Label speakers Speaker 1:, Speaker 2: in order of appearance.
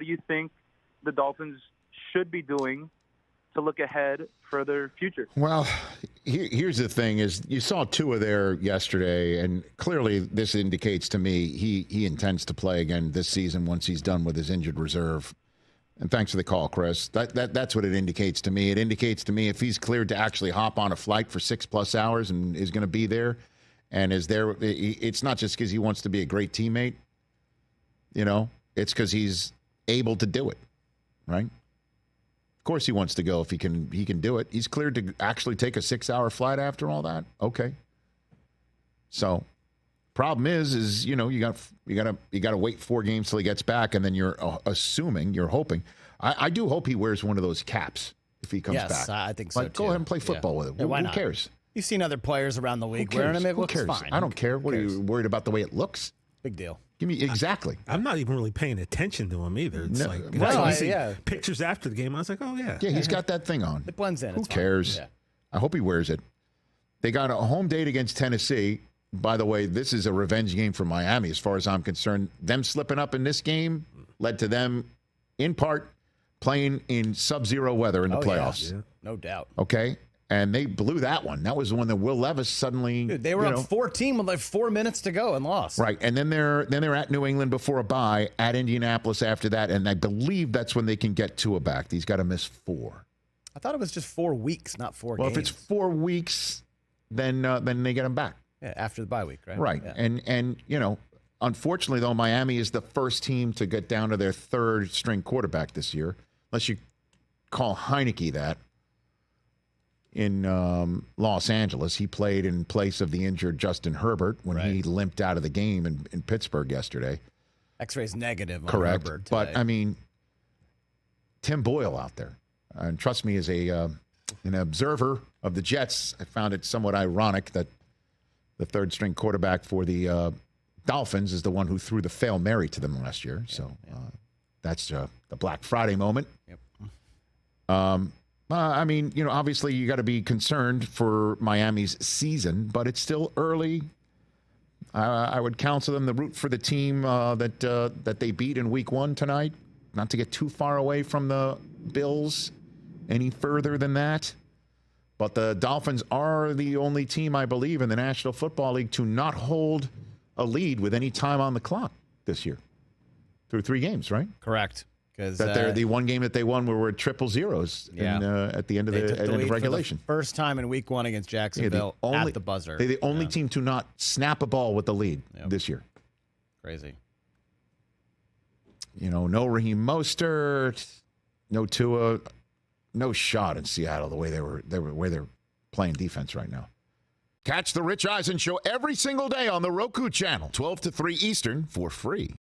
Speaker 1: do you think the Dolphins should be doing to look ahead for their future?
Speaker 2: Well, here's the thing: is you saw Tua there yesterday, and clearly this indicates to me he intends to play again this season once he's done with his injured reserve. And thanks for the call, Chris. That's what it indicates to me. It indicates to me if he's cleared to actually hop on a flight for 6+ hours and is going to be there, and is there. It's not just because he wants to be a great teammate. It's because he's able to do it, right? Of course he wants to go if he can do it. He's cleared to actually take a 6-hour flight after all that. Okay. So, problem is you got to wait 4 games till he gets back, and then you're hoping. I do hope he wears one of those caps if he comes back.
Speaker 3: Yes, I think so too.
Speaker 2: Go ahead and play football with it.
Speaker 3: Yeah, why
Speaker 2: Who
Speaker 3: not?
Speaker 2: cares?
Speaker 3: You've seen other players around the league wearing them. It looks fine.
Speaker 2: I don't care. What are you worried about the way it looks?
Speaker 3: Big deal.
Speaker 2: Give me exactly.
Speaker 4: I'm not even really paying attention to him either. It's pictures after the game. I was like, oh yeah.
Speaker 2: Yeah, he's got that thing on.
Speaker 3: It blends in.
Speaker 2: Who cares? Yeah. I hope he wears it. They got a home date against Tennessee. By the way, this is a revenge game for Miami as far as I'm concerned. Them slipping up in this game led to them, in part, playing in sub-zero weather in the playoffs.
Speaker 3: Yeah. No doubt.
Speaker 2: Okay? And they blew that one. That was the one that Will Levis suddenly...
Speaker 3: Dude, they were up 14 with like 4 minutes to go and lost.
Speaker 2: Right. And then they're at New England before a bye, at Indianapolis after that, and I believe that's when they can get Tua back. He's got to miss 4.
Speaker 3: I thought it was just 4 weeks, not 4 games.
Speaker 2: Well, if it's 4 weeks, then they get him back.
Speaker 3: Yeah, after the bye week, right?
Speaker 2: Right.
Speaker 3: Yeah.
Speaker 2: And unfortunately, though, Miami is the first team to get down to their 3rd string quarterback this year, unless you call Heineke that. In Los Angeles, he played in place of the injured Justin Herbert when he limped out of the game in Pittsburgh yesterday.
Speaker 3: X-rays negative on
Speaker 2: Correct.
Speaker 3: Herbert today.
Speaker 2: But, I mean, Tim Boyle out there. And trust me, as an observer of the Jets, I found it somewhat ironic that the 3rd string quarterback for the Dolphins is the one who threw the Fail Mary to them last year. So that's the Black Friday moment.
Speaker 3: Yep.
Speaker 2: I mean, obviously you got to be concerned for Miami's season, but it's still early. I would counsel them to root for the team that they beat in Week 1 tonight, not to get too far away from the Bills any further than that. But the Dolphins are the only team, I believe, in the National Football League to not hold a lead with any time on the clock this year through 3 games, right?
Speaker 3: Correct.
Speaker 2: That they're the one game that they won were 0-0s at the end of the regulation.
Speaker 3: First time in Week 1 against Jacksonville at the buzzer.
Speaker 2: They're the only team to not snap a ball with the lead this year.
Speaker 3: Crazy.
Speaker 2: No Raheem Mostert, no Tua, no shot in Seattle the way they're playing defense right now. Catch the Rich Eisen Show every single day on the Roku Channel, 12 to 3 Eastern for free.